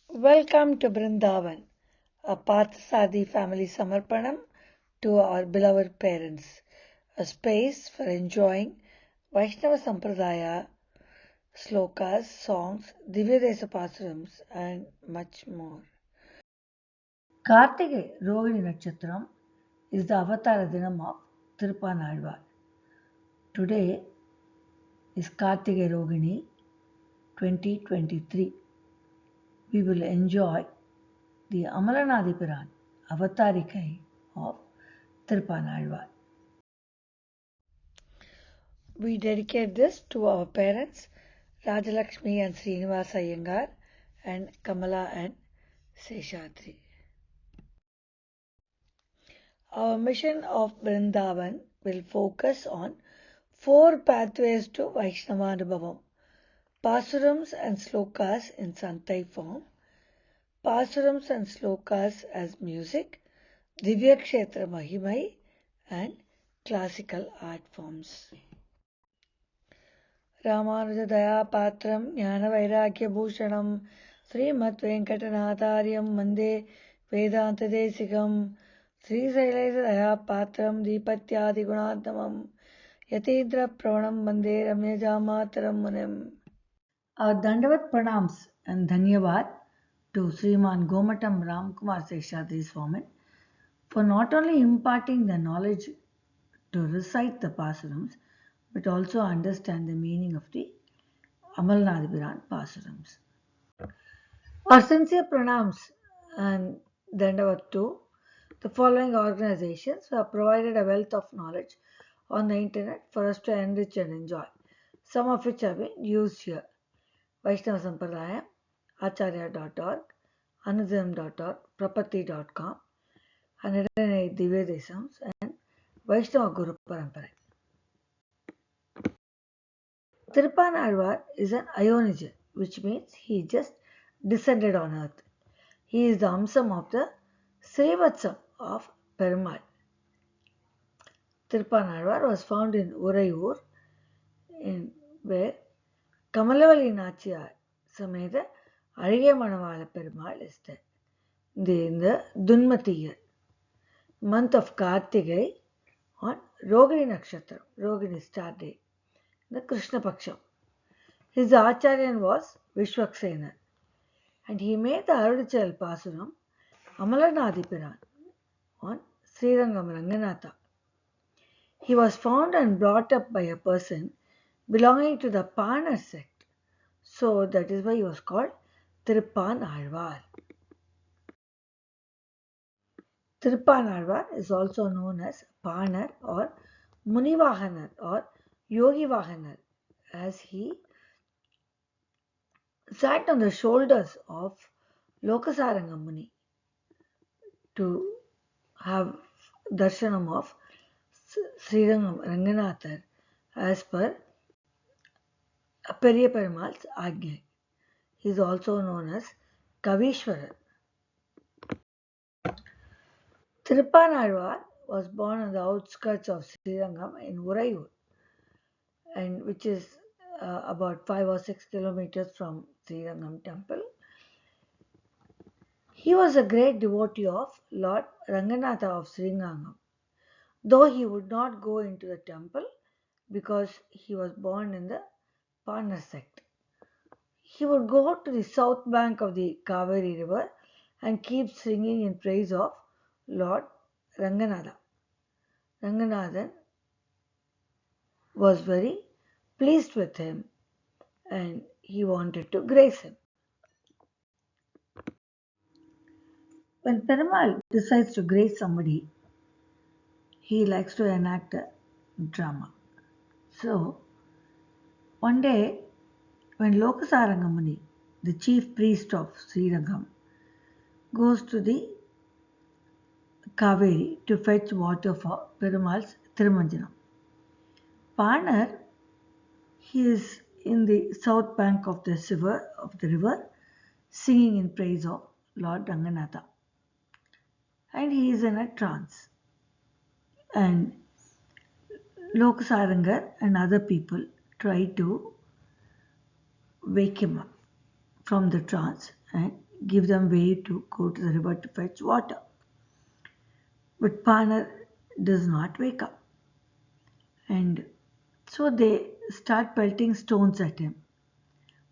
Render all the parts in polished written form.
Welcome to Brindavan, a Parthasadi family Samarpanam to our beloved parents, a space for enjoying Vaishnava Sampradaya, slokas, songs, Divyadesa Pasarams, and much more. Karthikai Rohini Nakshatram is the avatar dinam of ThirupPanazhwar. Today is Karthikai Rohini 2023. We will enjoy the Amalanadhipiran, avatharikai of ThirupPanazhwar. We dedicate this to our parents, Rajalakshmi and Srinivasa Iyengar, and Kamala and Seshadri. Our mission of Vrindavan will focus on 4 pathways to Vaishnava anubhavam: Pasurams and slokas in Santai form, Pasurams and slokas as music, Divyakshetra Mahimai, and classical art forms. Ramanujadayapatram Jnanavairagyabhushanam Srimatvenkatanathaaryam Mande Vedantadesikam Srisailesadayapatram Deepatyadigunathamam Yatindra Pravanam Mande Ramyajamataram Munim. Our Dandavat Pranams and Dhanyavad to Sriman Gomatam Ramkumar Seshadri Swamin for not only imparting the knowledge to recite the Pasurams, but also understand the meaning of the Amalanadhipiran Pasurams. Our sincere pranams and Dandavat to the following organizations who have provided a wealth of knowledge on the internet for us to enrich and enjoy, some of which have been used here: Vaishnava Sampradaya, Acharya.org, Anudham.org, Prapatti.com, 108 Divyadesams, and Vaishnava Guru Parampara. ThirupPanazhwar is an Ayonijar, which means he just descended on earth. He is the Amsam of the Srivatsam of Perumal. ThirupPanazhwar was found in Uraiyur, where Kamalavali Nachiyar Sameda Azhigiya Manavala Perumal is there. In the Dunmati year, month of Karthikai, on Rohini Rohini star day, the Krishna Paksham. His Acharyan was Vishwaksena, and he made the Arudichal Pasuram Amalanadhipiran on Srirangam Ranganatha. He was found and brought up by a person belonging to the Paanar sect, so that is why he was called ThirupPanazhwar. ThirupPanazhwar is also known as Paanar or Munivahanar or Yogi Vahanar, as he sat on the shoulders of Loka Saranga Muni to have Darshanam of Srirangam Ranganatha as per Periya Perumal's Ajna. He is also known as Kavishwarar. ThirupPanazhwar was born on the outskirts of Srirangam in Uraiyur, and which is about 5 or 6 kilometers from Srirangam temple. He was a great devotee of Lord Ranganatha of Srirangam, though he would not go into the temple because he was born in the Paanar sect. He would go to the south bank of the Kaveri river and keep singing in praise of Lord Ranganatha. Ranganathan was very pleased with him and he wanted to grace him. When Perumal decides to grace somebody, he likes to enact a drama. So, one day, when Loka Saranga Muni, the chief priest of Srirangam, goes to the Kaveri to fetch water for Perumal's Thirumanjanam, Paanar, he is in the south bank of the river, singing in praise of Lord Ranganatha. And he is in a trance. And Loka Saranga and other people try to wake him up from the trance, and give them way to go to the river to fetch water. But Paanar does not wake up. And so they start pelting stones at him.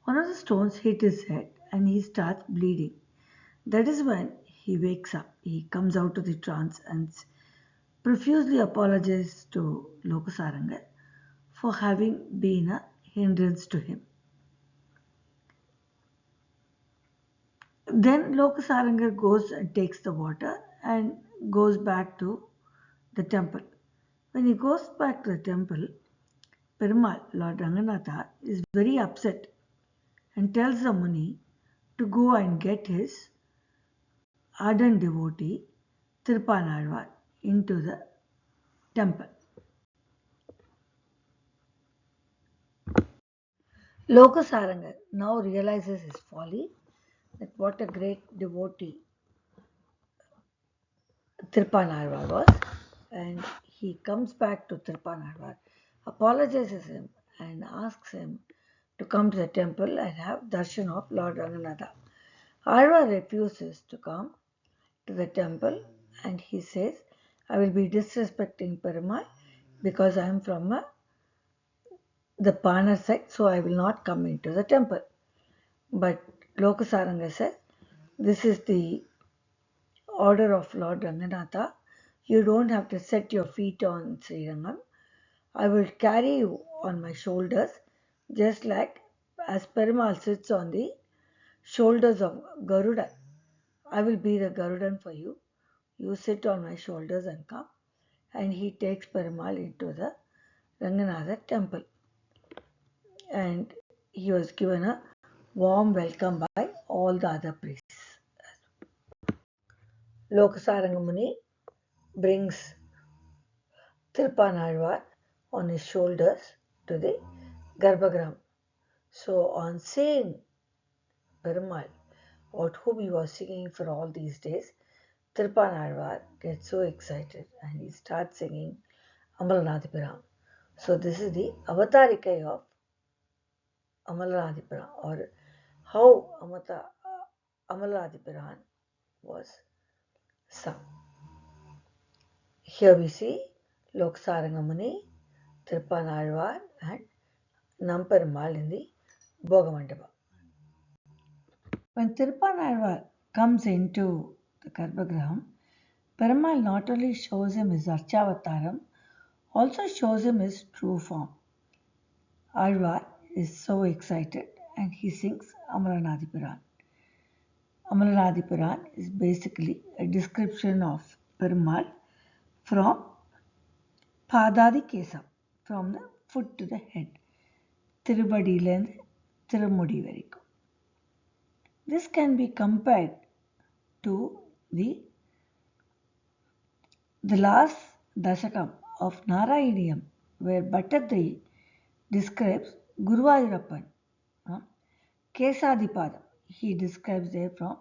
One of the stones hit his head and he starts bleeding. That is when he wakes up. He comes out of the trance and profusely apologizes to Loka Saranga for having been a hindrance to him. Then Loka Saranga goes and takes the water and goes back to the temple. When he goes back to the temple, Perumal, Lord Ranganatha, is very upset and tells the Muni to go and get his ardent devotee ThirupPanazhwar into the temple. Loka Saranga now realizes his folly, that what a great devotee ThirupPanazhwar was, and he comes back to ThirupPanazhwar, apologizes him and asks him to come to the temple and have darshan of Lord Ranganatha. Alvar refuses to come to the temple and he says, I will be disrespecting Perumal because I am from the Paanar side, so I will not come into the temple. But Loka Saranga says, this is the order of Lord Ranganatha. You don't have to set your feet on Srirangam. I will carry you on my shoulders, just like as Perumal sits on the shoulders of Garuda. I will be the Garudan for you. You sit on my shoulders and come. And he takes Perumal into the Ranganatha temple. And he was given a warm welcome by all the other priests. Loka Saranga Muni brings ThirupPanazhwar on his shoulders to the Grabhagruham. So on seeing Perumal, about whom he was singing for all these days, ThirupPanazhwar gets so excited and he starts singing Amalanadhipiran. So this is the avatharikai of Amalanadhipran, or how Amalanadhipiran was sung. Here we see Loka Saranga Muni, ThirupPanazhwar and Namperumal in the Bhogamandapa. When ThirupPanazhwar comes into the Garbhagruham, Perumal not only shows him his Archavataram, also shows him his true form. Alvar is so excited and he sings Amalanadhipiran. Amalanadhipiran is basically a description of Perumal from Padadi Kesam, from the foot to the head. Tirubadiland Tirumudi Veriku. This can be compared to the last Dashakam of Narayaniyam, where Bhattadri describes Guruvayurappan, Kesadipadam. He describes there from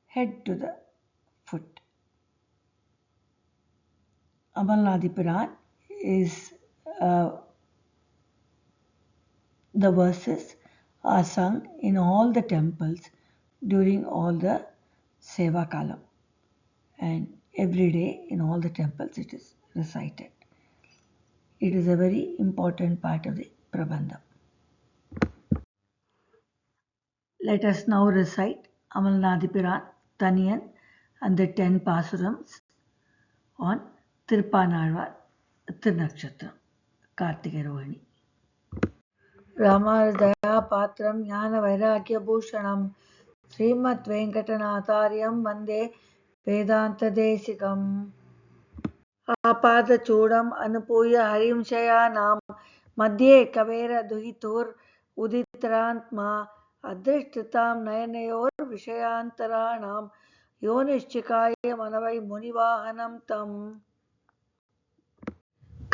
head to the foot. Amalanadhipiran is the verses are sung in all the temples during all the Seva Kalam, and every day in all the temples it is recited. It is a very important part of the Prabandham. Let us now recite Amalanadhipiran, Taniyan and the 10 Pasurams on ThirupPanazhwar, Thirunakshatram, Karthikai Rohini. Ramadayapatram Jnana Vairagyabhushanam Srimad Venkatanacharyam Vande Vedanta Desikam Apadachudam Anupuya Harim Shayanam Madhye Kavera Duhitur Uditrantma Adrishtatam Nayanayor Vishayantaranam Yonishchikaya Manavai Munivahanam Tam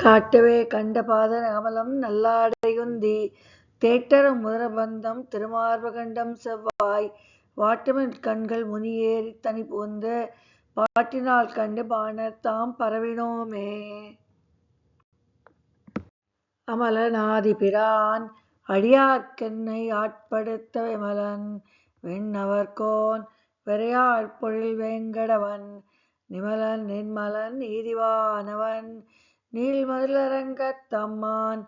காட்டவே கண்டபாத அமலம் நல்லாடையுந்தி தேட்டரும் முதரபந்தம் திருமார்பகண்டம் செவ்வாய் வாட்டமின் கண்கள் முனியேறி தனி புகுந்து பாட்டினால் கண்டு பாணர் தாம் பரவினோமே. அமலனாதிபிரான் அடியார்க்கென்னை ஆட்படுத்த விமலன் வெண்ணவர்கோன் பெரியார் பொழில் வேங்கடவன் நிமலன் நின்மலன் நீதிவானவன் நீள்மதிலரங்கத்தம்மான்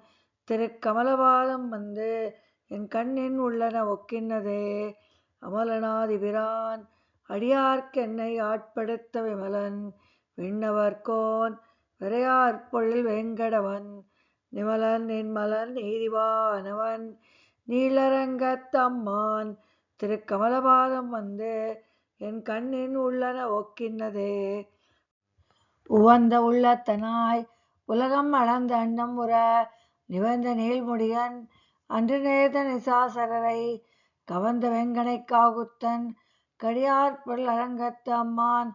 திருக்கமலபாதம் வந்து என் கண்ணின் உள்ளன ஒக்கின்னதே. அமலனாதிபிரான் அடியார்க்கென்னை ஆட்படுத்த விமலன் விண்ணவர்கோன் பெரியார் பொழில் வேங்கடவன் நிமலன் நின்மலன் நீதிவானவன் நீளரங்கத்தம்மான் திருக்கமலபாதம் வந்து என் கண்ணின் உள்ளன ஒக்கின்னதே. உவந்த உள்ளத்தனாய் உலகம் அளந்த அன்னம் உற நிவந்த நீள்முடியன் அன்று நேர்ந்த நிசாசரரை கவர்ந்த வெங்கனை காகுத்தன் கடியார் பொருள் அரங்கத்து அம்மான்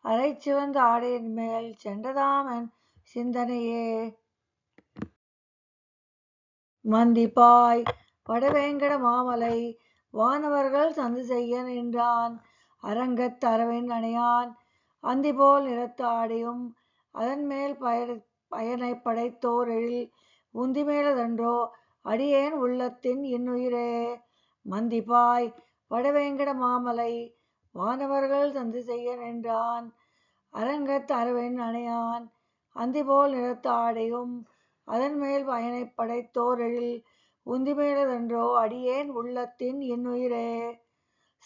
அரைச்சிவந்த ஆடையின் மேல் சென்றதாமன் சிந்தனையே. மந்திப்பாய் வடவேங்கட மாமலை வானவர்கள் சந்து செய்ய நின்றான் அரங்கத்து அரவின் அணையான் அந்திபோல் நிறத்து ஆடையும் அதன் மேல் பயனை படைத்தோர் எழில் உந்தி மேலதன்றோ அடியேன் உள்ளத்தின் இன்னுயிரே. மந்திப்பாய் வடவேங்கட மாமலை வானவர்கள் சந்து செய்ய நின்றான் அரங்கத்து அரவின் அணையான் அந்திபோல் நிறத்து ஆடையும் அதன் மேல் பயனை படைத்தோர் எழில் உந்தி மேலதன்றோ அடியேன் உள்ளத்தின் இன்னுயிரே.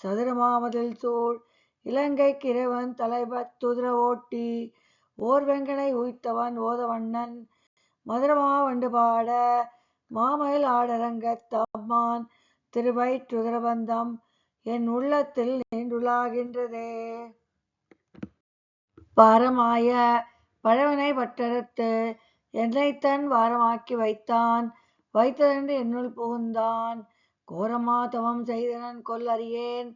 சதுரமாமதில் சூழ் இலங்கைக்கு இறைவன் தலைபத் துதிர ஓட்டி ஓர் வெங்கனை உய்த்தவன் ஓதவண்ணன் மதுரமா வண்டு பாட மாமயில் ஆடரங்கத்தம்மான் திருவயிற்றுதரபந்தம் என் உள்ளத்தில் நீண்டுலாகின்றதே. பாரமாய பழவினை பட்டறுத்து என்னைத்தன் வாரமாக்கி வைத்தான் வைத்ததென்று என்னுள் புகுந்தான் கோரமா தவம் செய்தனன் கொல் அறியேன்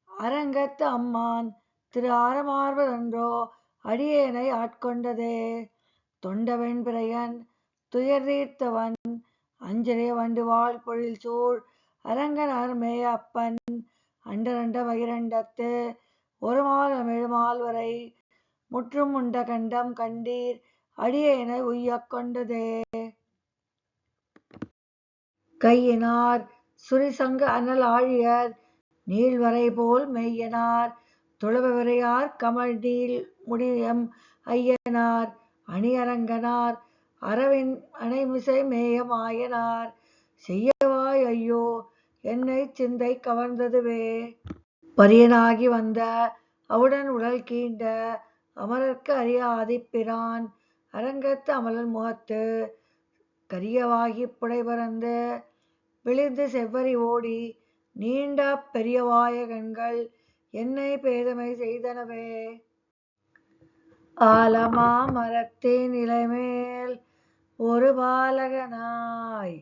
அரங்கத்து அம்மான் திரு ஆரமார்வதன்றோ அடியேனை ஆட்கொண்டதே. தொண்டவெண் பிறையன் துயர் தீர்த்தவன் அஞ்சலிய வண்டு வாழ் பொழில் சூழ் அரங்கன் அருமேய அப்பன் அண்டரண்ட மகிரண்டத்து ஒரு மாதம் எழுமால் வரை முற்றும் உண்ட கண்டம் கண்டீர் அடியேனை உய்யக் கொண்டதே. கையினார் சுரிசங்க அனல் ஆழியர் நீள்வரை போல் மெய்யனார் துளவவிரையார் கமல் நீள் முடியம் ஐயனார் அணியரங்கனார் அரவின் அணைமிசை மேயம் ஆயனார் செய்யவாய் ஐயோ என்னை சிந்தை கவர்ந்ததுவே. பரியனாகி வந்த அவுடன் உடல் கீண்ட அமரர்க்கு அரிய ஆதிப்பிரான் அரங்கத்து அமலன் முகத்து கரியவாகி புடைபறந்து விளிர்ந்து செவ்வரி ஓடி நீண்ட பெரியவாய கண்கள் என்னை பேதமை செய்தனவே. ஆலமா மரத்தின் இலைமேல் ஒரு பாலகனாய்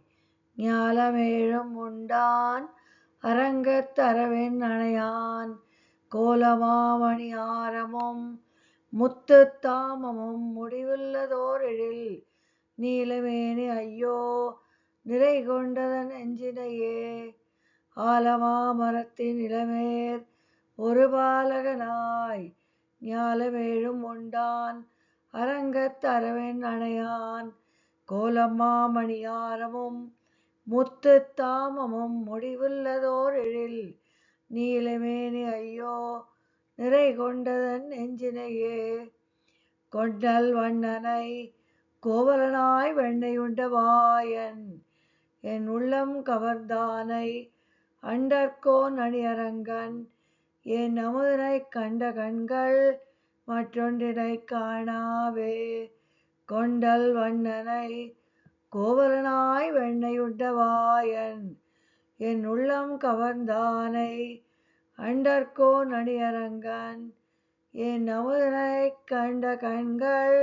ஞாலமேழும் உண்டான் அரங்கத்து அரவின் அணையான் கோலமாமணி ஆரமும் முத்து தாமமும் முடிவுள்ளதோர் எழில் நீலமேனி ஐயோ நிறை கொண்டதன் நெஞ்சினையே. ஆலமா மரத்தின் இளமேர் ஒரு பாலகனாய் ஞாலமேழும் உண்டான் அரங்கத்து அரவின் அணையான் கோலமாமணியாரமும் முத்து தாமமும் முடிவுள்ளதோர் எழில் நீலமேனி ஐயோ நிறை கொண்டதன் நெஞ்சினையே. கொண்டல் வண்ணனை கோவலனாய் வெண்ணையுண்ட வாயன் என் உள்ளம் கவர்ந்தானை அண்டர்கோன் அணியரங்கன் என் அமுதனை கண்ட கண்கள் மற்றொன்றினை காணாவே. கொண்டல் வண்ணனை கோவலனாய் வெண்ணையுண்ட வாயன் என் உள்ளம் கவர்ந்தானை அண்டர்கோன் அணியரங்கன் என் அமுதனை கண்ட கண்கள்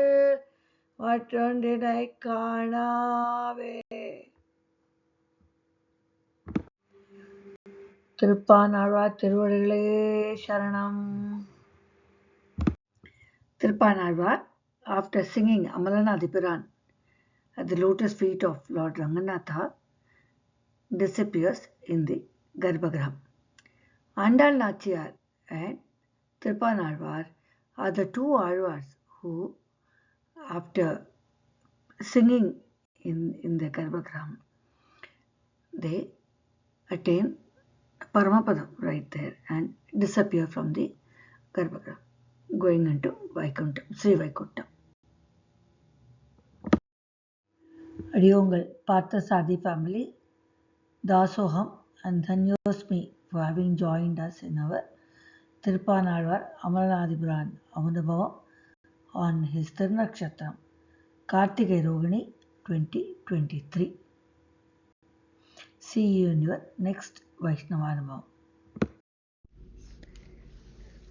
மற்றொன்றினை காணாவே. திருப்பானாழ்வார் திருவடிகளே சரணம். ThirupPanazhwar, after singing AmalanAdhipiran at the lotus feet of Lord Ranganatha, disappears in the Grabhagruham. Andal Nachiyar and ThirupPanazhwar are the two Alvars who, after singing in the Grabhagruham, they attain Paramapadham right there and disappear from the Grabhagruham, going into Vaikuntham, Sri Vaikuntham. Adiyongal Parthasadi family, Dasoham and Dhanyosmi for having joined us in our ThirupPanazhwar Amalanadhipiran anubhavam on his Thirunakshatram, Karthikai Rohini 2023. See you in your next Vaishnavanubhavam.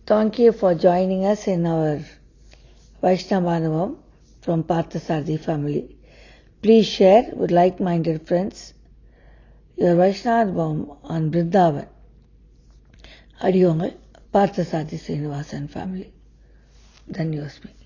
Thank you for joining us in our Vaishnavanubhavam from Parthasadi family. Please share with like-minded friends your Vaishnavanubhavam on Vrindavan. Adiyongal Parthasadi Srinivasan family. Dhanyosmi.